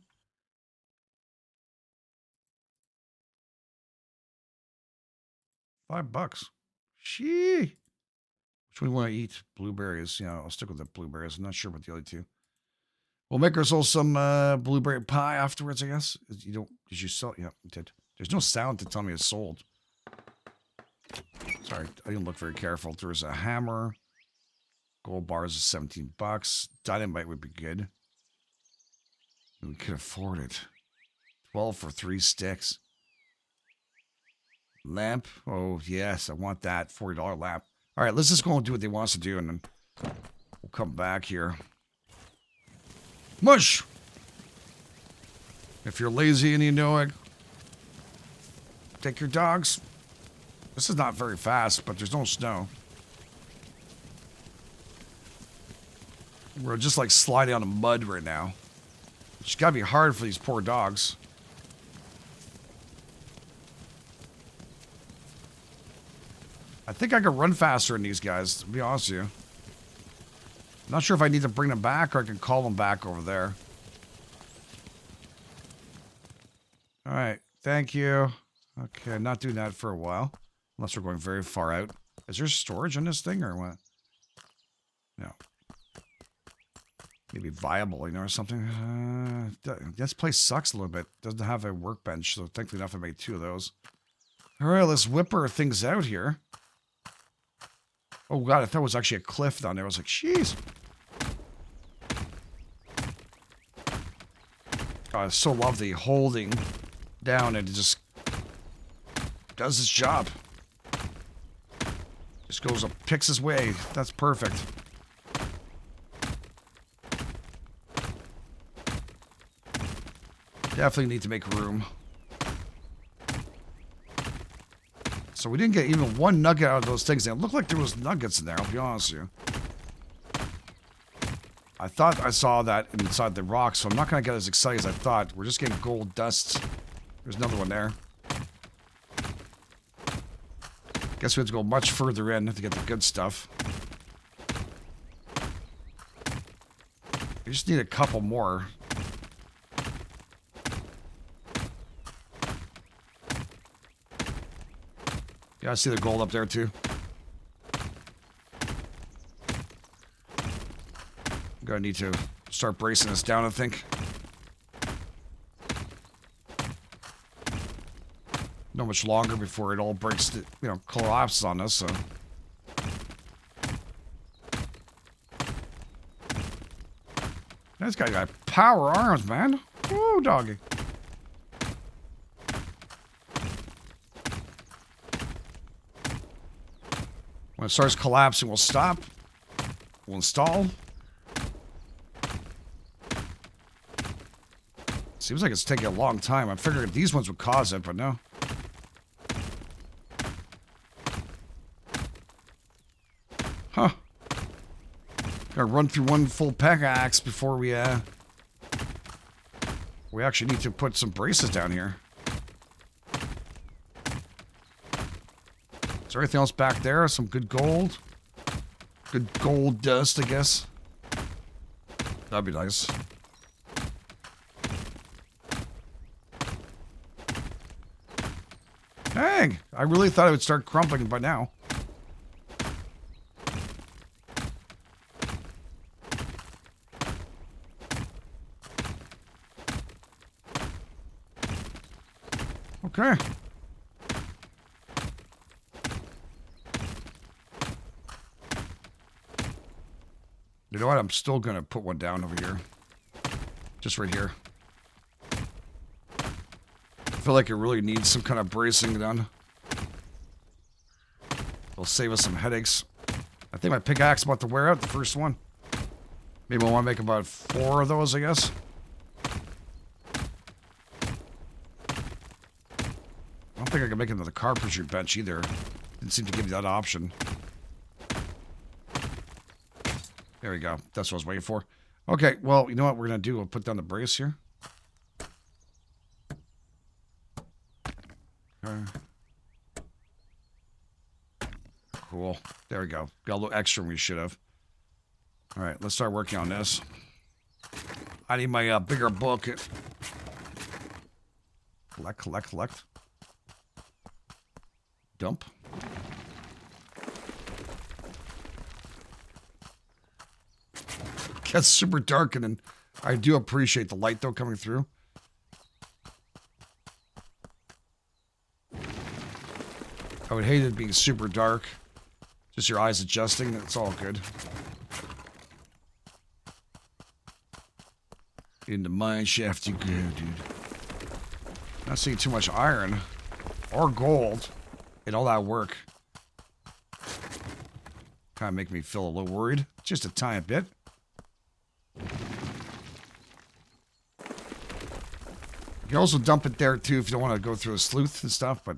$5? Shee. Which one do you want to eat? Blueberries. Yeah, I'll stick with the blueberries. I'm not sure about the other two. We'll make ourselves some blueberry pie afterwards, I guess. You don't, did you sell? Yeah, you did. There's no sound to tell me it's sold. Sorry, I didn't look very careful. There was a hammer. Gold bars is $17. Dynamite would be good. We could afford it. 12 for 3 sticks. Lamp. Oh, yes, I want that $40 lamp. All right, let's just go and do what they want us to do, and then we'll come back here. Mush! If you're lazy and you know it, take your dogs. This is not very fast, but there's no snow. We're just like sliding on the mud right now. It's gotta be hard for these poor dogs. I think I could run faster than these guys, to be honest with you. I'm not sure if I need to bring them back or I can call them back over there. Alright, thank you. Okay, not doing that for a while. Unless we're going very far out. Is there storage on this thing or what? No. Maybe viable, you know, or something. This place sucks a little bit. Doesn't have a workbench, so thankfully enough I made 2 of those. Alright, let's whip our things out here. Oh god, I thought it was actually a cliff down there. I was like, jeez. God, I so love the holding down and it just does its job. Just goes up, picks his way. That's perfect. Definitely need to make room. So we didn't get even one nugget out of those things. It looked like there was nuggets in there, I'll be honest with you. I thought I saw that inside the rock, so I'm not going to get as excited as I thought. We're just getting gold dusts. There's another one there. Guess we have to go much further in to get the good stuff. We just need a couple more. Yeah, I see the gold up there too. I'm gonna need to start bracing this down, I think. Not much longer before it all breaks, collapses on us, so. This guy got power arms, man. Woo, doggy. When it starts collapsing, we'll stop. We'll install. Seems like it's taking a long time. I figured these ones would cause it, but no. Huh. Gotta run through one full pickaxe before we actually need to put some braces down here. Is there anything else back there? Some good gold? Good gold dust, I guess. That'd be nice. Dang! I really thought it would start crumpling by now. Okay. You know what? I'm still gonna put one down over here. Just right here. feel like it really needs some kind of bracing done. It'll save us some headaches. I think my pickaxe is about to wear out, the first one. Maybe I want to make about 4 of those, I guess. I don't think I can make it to the carpentry bench either. Didn't seem to give me that option. There we go. That's what I was waiting for. Okay, well, you know what we're going to do? We'll put down the brace here. Okay. Cool. There we go. Got a little extra than we should have. All right, let's start working on this. I need my bigger book. Collect. Dump. Gets super dark, and I do appreciate the light, though, coming through. I would hate it being super dark. Just your eyes adjusting, that's all good. In the mine shaft you go, dude. Not seeing too much iron or gold and all that work. Kind of make me feel a little worried. Just a tiny bit. You can also dump it there too if you don't want to go through a sleuth and stuff, but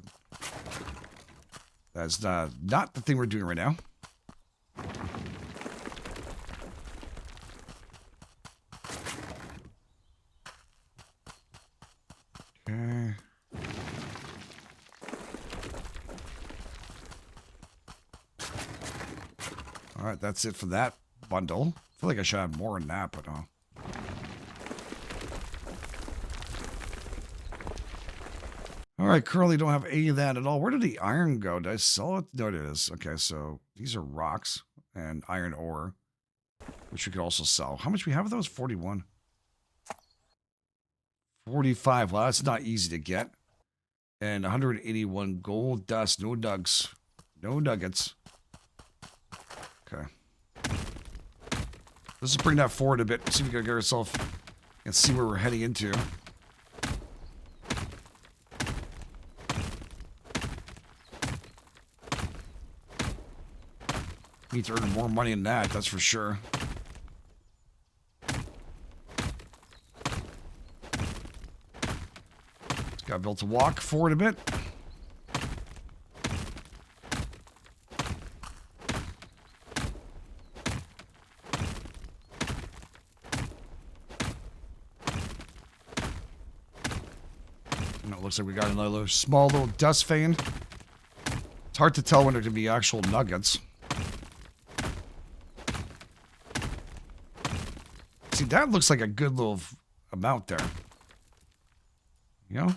that's not the thing we're doing right now. Okay. All right, that's it for that bundle. I feel like I should have more than that, but all right, currently don't have any of that at all. Where did the iron go? Did I sell it? No, it is. Okay, so these are rocks and iron ore, which we could also sell. How much we have of those? 41. 45. Well, that's not easy to get. And 181 gold dust. No nugs. No nuggets. Okay. Let's just bring that forward a bit. See if we can get ourselves and see where we're heading into. Need to earn more money than that, that's for sure. Just got built to walk forward a bit. And it looks like we got another small little dust vein. It's hard to tell when there could be actual nuggets. See, that looks like a good little amount there. You know?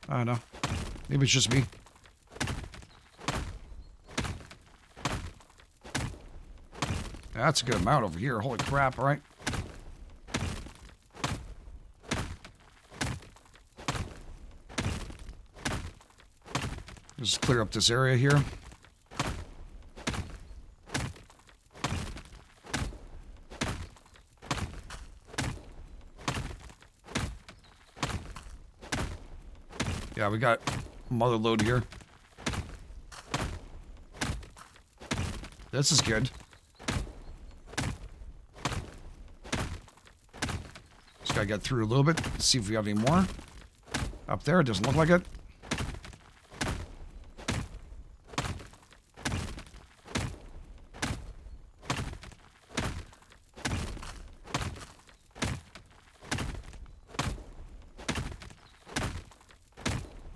I don't know. Maybe it's just me. That's a good amount over here. Holy crap, all right. Just clear up this area here. Yeah, we got mother load here. This is good. Just gotta get through a little bit, see if we have any more. Up there, it doesn't look like it.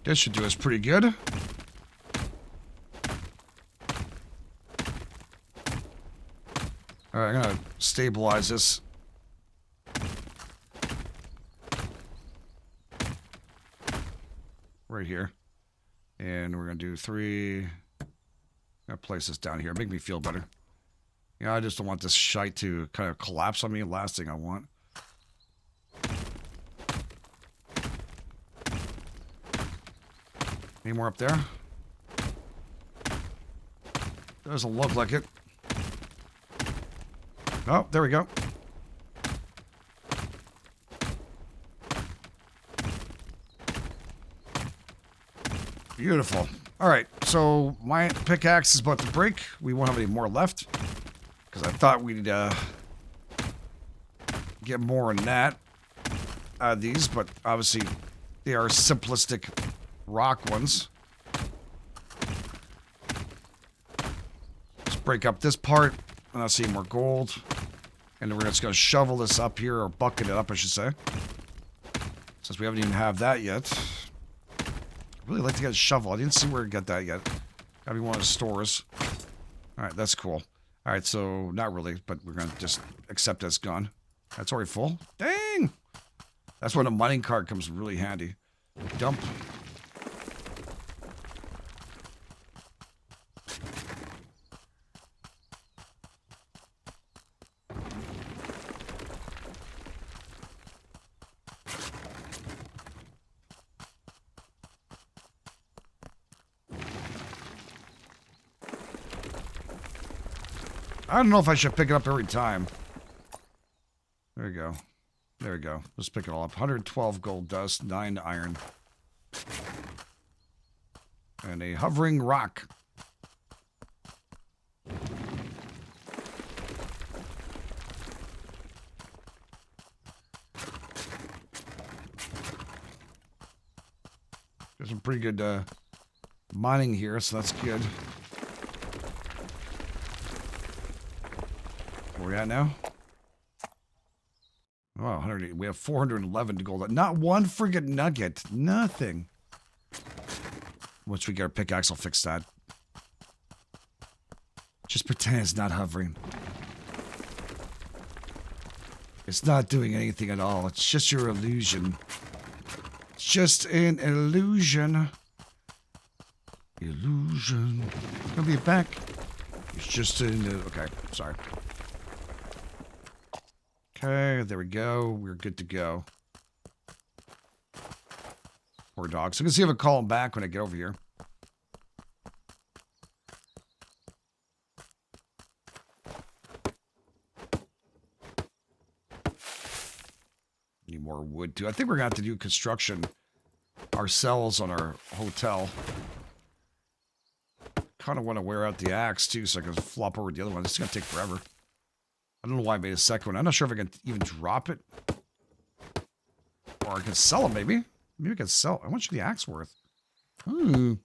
This should do us pretty good. All right, I'm gonna stabilize this. Right here. And we're gonna do 3. I'm gonna place this down here. Make me feel better. Yeah, I just don't want this shite to kind of collapse on me. Last thing I want. Any more up there? Doesn't look like it. Oh, there we go. Beautiful. All right, so my pickaxe is about to break. We won't have any more left because I thought we'd get more than that out of these, but obviously they are simplistic rock ones. Let's break up this part. And I'll see more gold. And then we're just going to shovel this up here, or bucket it up, I should say. Since we haven't even have that yet. I'd really like to get a shovel. I didn't see where to get that yet. Gotta be one of the stores. Alright, that's cool. Alright, so not really, but we're going to just accept that's gone. That's already full. Dang! That's when a mining cart comes really handy. Dump. I don't know if I should pick it up every time. There we go. There we go. Let's pick it all up. 112 gold dust, 9 iron. And a hovering rock. There's some pretty good mining here, so that's good. Where we at now? Oh, 180. We have 411 to gold. Not one friggin' nugget. Nothing. Once we get our pickaxe, I'll fix that. Just pretend it's not hovering. It's not doing anything at all. It's just your illusion. It's just an illusion. Illusion. Gonna be back. It's just an... Okay, sorry. Okay, there we go. We're good to go. Poor dog. So I'm going to see if I call him back when I get over here. Need more wood, too. I think we're going to have to do construction ourselves on our hotel. Kind of want to wear out the axe, too, so I can flop over the other one. It's going to take forever. I don't know why I made a second one. I'm not sure if I can even drop it. Or I can sell it, maybe. Maybe I can sell. How much is the axe worth? Maybe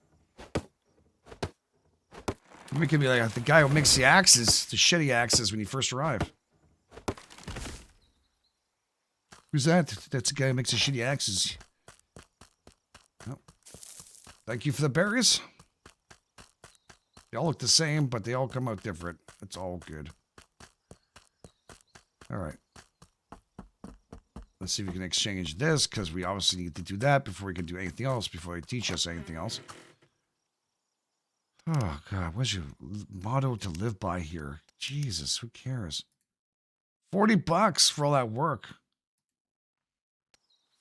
it could be like the guy who makes the axes, the shitty axes when you first arrive. Who's that? That's the guy who makes the shitty axes. Oh. Thank you for the berries. They all look the same, but they all come out different. It's all good. All right. Let's see if we can exchange this, because we obviously need to do that before we can do anything else, before they teach us anything else. Oh, God. What's your motto to live by here? Jesus, who cares? $40 for all that work.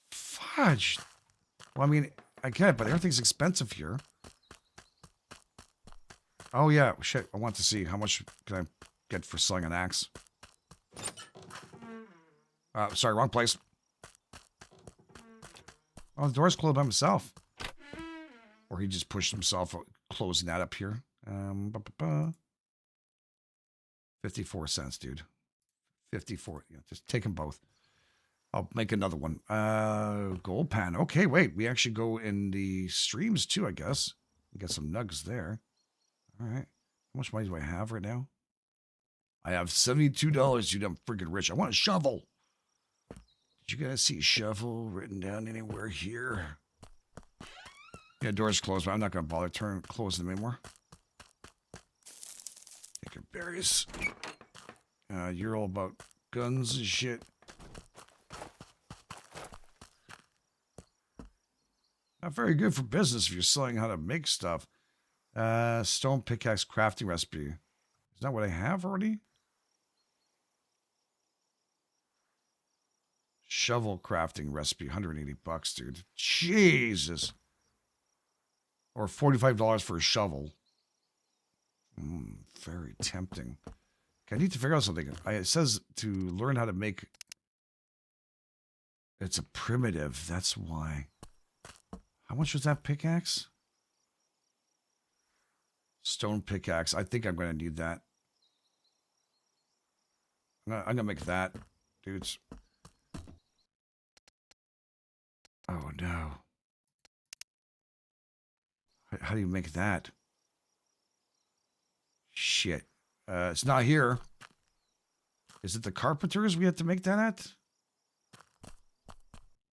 Fudge. Well, I mean, I get it, but everything's expensive here. Oh, yeah. Shit. I want to see how much can I get for selling an axe. Sorry, wrong place. Oh, the door's closed by himself. Or he just pushed himself, closing that up here. 54 cents, dude. 54. Yeah, just take them both. I'll make another one. Gold pan. Okay, wait. We actually go in the streams too, I guess. We got some nugs there. All right. How much money do I have right now? I have $72, dude. I'm freaking rich. I want a shovel. Did you guys see shovel written down anywhere here? Yeah, door's closed, but I'm not going to bother closing them anymore. Take your berries. You're all about guns and shit. Not very good for business if you're selling how to make stuff. Stone pickaxe crafting recipe. Is that what I have already? Shovel crafting recipe, $180, dude. Jesus. Or $45 for a shovel. Very tempting. Okay, I need to figure out something. It says to learn how to make... It's a primitive, that's why. How much was that pickaxe? Stone pickaxe. I think I'm going to need that. I'm going to make that, dudes. Oh, no. How do you make that? Shit. It's not here. Is it the carpenters we have to make that at?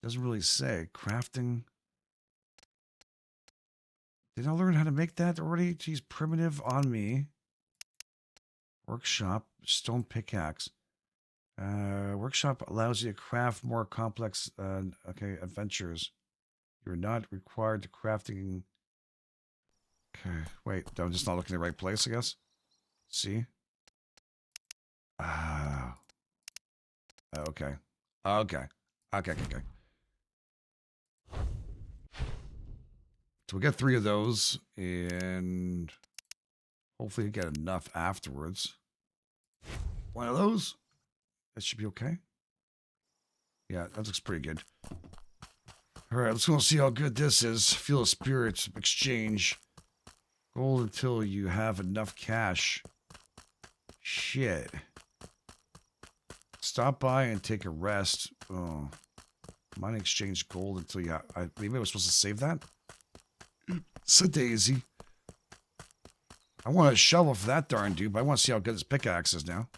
Doesn't really say. Crafting. Did I learn how to make that already? Geez, primitive on me. Workshop. Stone pickaxe. Workshop allows you to craft more complex, adventures. You're not required to crafting. Okay, wait, I'm just not looking in the right place, I guess. See? Ah. Okay. Okay. Okay. So we get 3 of those, and hopefully we get enough afterwards. 1 of those. That should be okay. Yeah, that looks pretty good. All right, let's go see how good this is. Feel a spirit exchange. Gold until you have enough cash. Shit. Stop by and take a rest. Oh. Mine exchange gold until you have... maybe I was supposed to save that? It's a daisy. I want a shovel for that darn dude, but I want to see how good this pickaxe is now.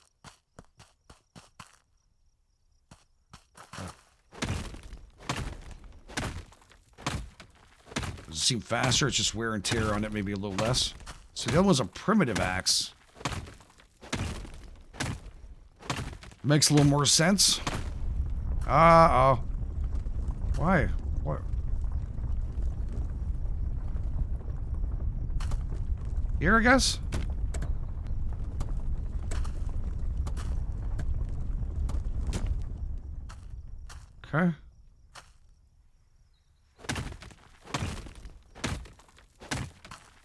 Does it seem faster? It's just wear and tear on it, maybe a little less. So the other one's a primitive axe. Makes a little more sense. Uh-oh. Why? What? Here, I guess? Okay.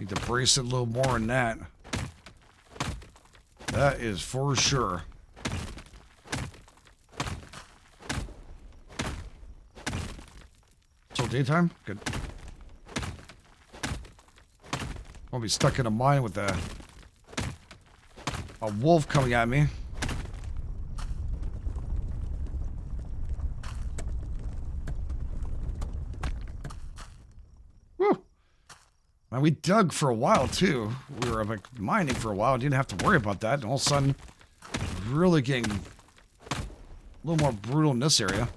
Need to brace it a little more than that. That is for sure. Till daytime? Good. I'll be stuck in a mine with a wolf coming at me. Woo! Man, we dug for a while too. We were like mining for a while. Didn't have to worry about that. And all of a sudden, really getting a little more brutal in this area.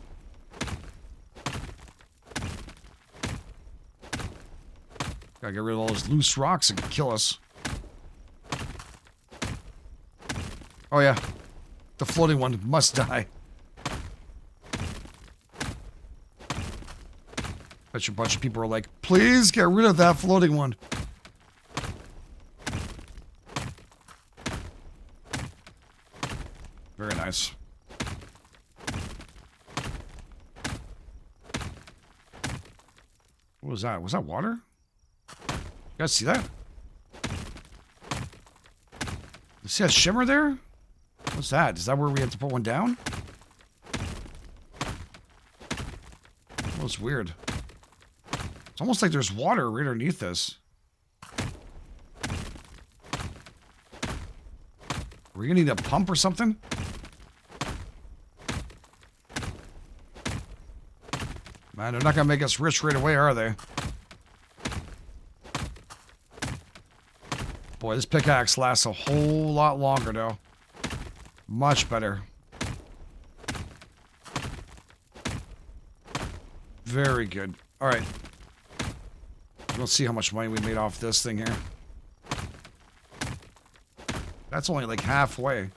Gotta get rid of all those loose rocks that could kill us. Oh yeah. The floating one must die. Bet you a bunch of people are like, please get rid of that floating one. Very nice. What was that? Was that water? You guys see that? You see that shimmer there? What's that? Is that where we have to put one down? That was weird. It's almost like there's water right underneath this. Are we gonna need a pump or something? Man, they're not gonna make us rich right away, are they? Boy, this pickaxe lasts a whole lot longer, though. Much better. Very good. All right. Let's see how much money we made off this thing here. That's only like halfway.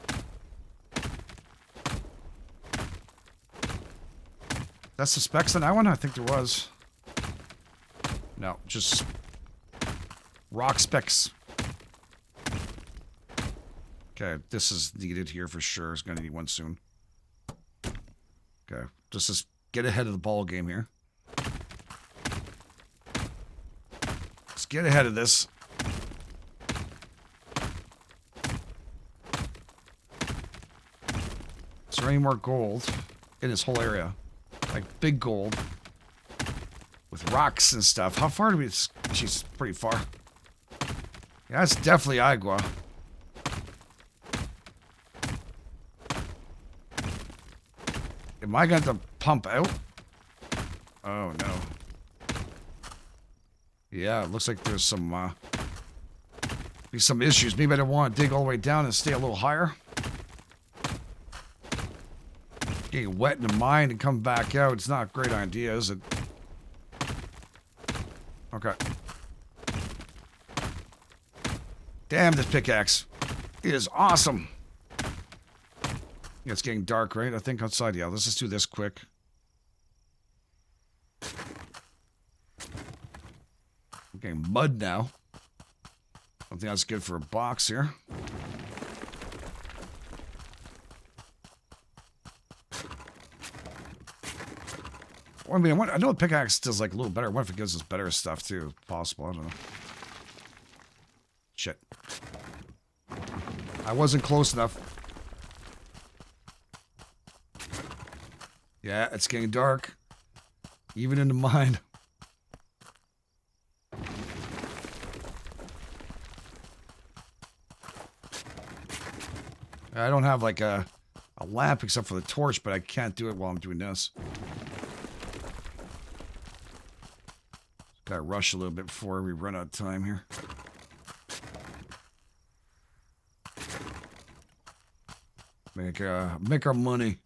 That's the specs on that one? I think there was. No, just rock specs. Okay, this is needed here for sure. It's going to need one soon. Okay, just get ahead of the ball game here. Let's get ahead of this. Is there any more gold in this whole area? Like big gold. With rocks and stuff. How far do we... Jeez, pretty far. That's definitely agua. Am I going to pump out? Oh, no. Yeah, it looks like there's some issues. Maybe I don't want to dig all the way down and stay a little higher. Getting wet in the mine and come back out. It's not a great idea, is it? Okay. Damn, this pickaxe. It is awesome. Yeah, it's getting dark, right? I think outside. Yeah, let's just do this quick. I'm getting mud now. I don't think that's good for a box here. Well, I mean, I know the pickaxe does like a little better. What if it gives us better stuff too? Possible. I don't know. Shit. I wasn't close enough. Yeah, it's getting dark. Even in the mine. I don't have like a lamp except for the torch, but I can't do it while I'm doing this. Gotta rush a little bit before we run out of time here. Make our money.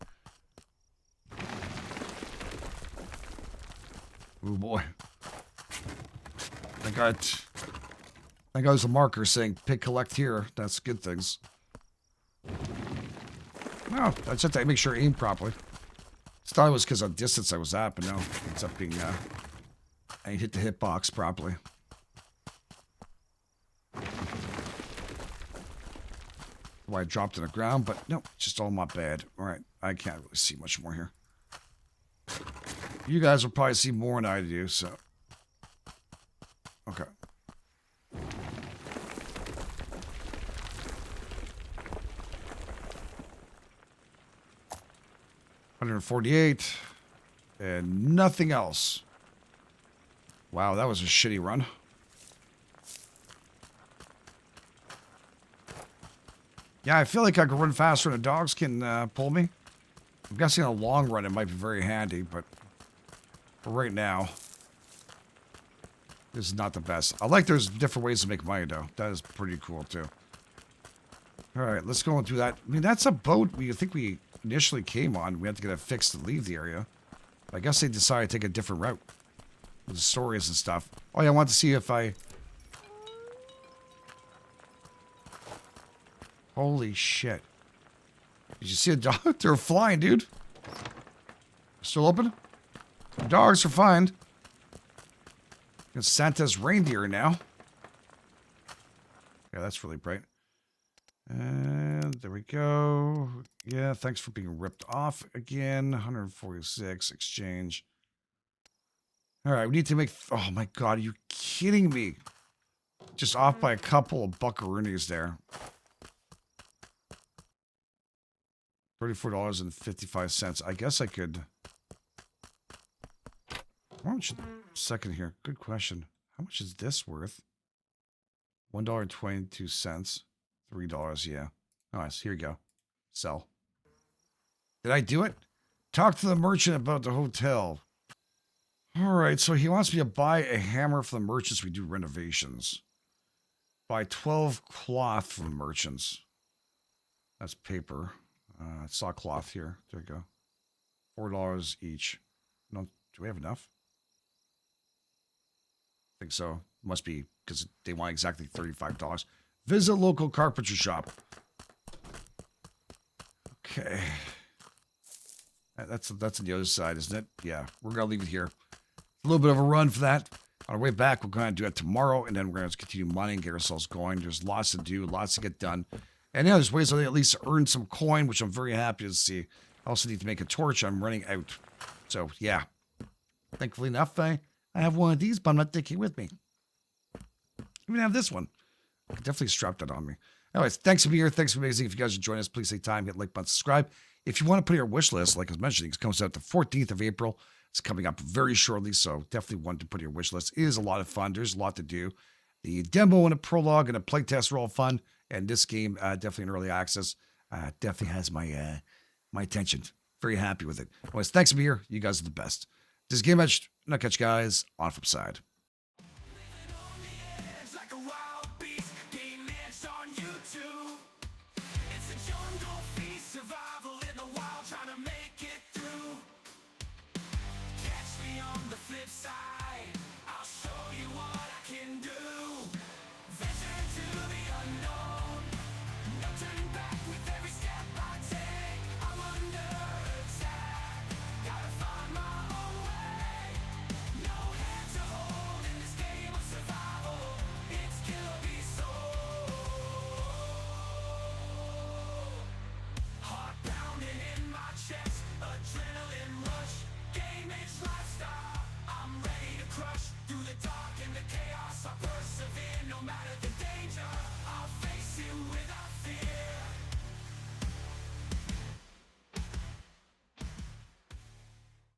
Oh boy. I got there's a marker saying pick collect here. That's good things. No, I just have to make sure I aim properly. I thought it was because of distance I was at, but no. It ends up being I hit the hitbox properly. Why I dropped to the ground, but no, it's just all my bad. All right, I can't really see much more here. You guys will probably see more than I do, so. Okay. $148 and nothing else. Wow, that was a shitty run. Yeah, I feel like I could run faster than the dogs can pull me. I'm guessing in the long run it might be very handy, but for right now, this is not the best. I like there's different ways to make money, though. That is pretty cool, too. All right, let's go and do that. I mean, that's a boat I think we initially came on. We had to get it fixed to leave the area. I guess they decided to take a different route with the stories and stuff. Oh, yeah, I want to see if I... Holy shit. Did you see a dog? They're flying, dude. Still open? The dogs are fine. It's Santa's reindeer now. Yeah, that's really bright. And there we go. Yeah, thanks for being ripped off again. 146 exchange. All right, we need to make... Oh, my God. Are you kidding me? Just off by a couple of buckaroonies there. $34.55. I guess I could... How much... Second here. Good question. How much is this worth? $1.22. $3, yeah. All right, so here you go. Sell. Did I do it? Talk to the merchant about the hotel. All right, so he wants me to buy a hammer for the merchants. We do renovations. Buy 12 cloth from the merchants. That's paper. I saw cloth here. There you go. $4 each. No, do we have enough? I think so. Must be because they want exactly $35. Visit local carpenter shop. Okay. That's on the other side, isn't it? Yeah, we're going to leave it here. A little bit of a run for that. On our way back, we're going to do it tomorrow, and then we're going to continue mining and get ourselves going. There's lots to do, lots to get done. And yeah, there's ways to at least earn some coin, which I'm very happy to see. I also need to make a torch. I'm running out. So, yeah. Thankfully enough, I have one of these, but I'm not taking it with me. Even have this one. I could definitely strap that on me. Anyways, thanks for being here. Thanks for amazing. If you guys are joining us, please take time, hit like button, subscribe. If you want to put your wish list, like I was mentioning, it comes out the 14th of April. It's coming up very shortly, so definitely want to put your wish list. It is a lot of fun. There's a lot to do. The demo and a prologue and a playtest are all fun, and this game definitely in early access. Definitely has my attention. Very happy with it. Anyways, thanks for being here. You guys are the best. This is GameEdged, and I'll catch you guys on the flip side.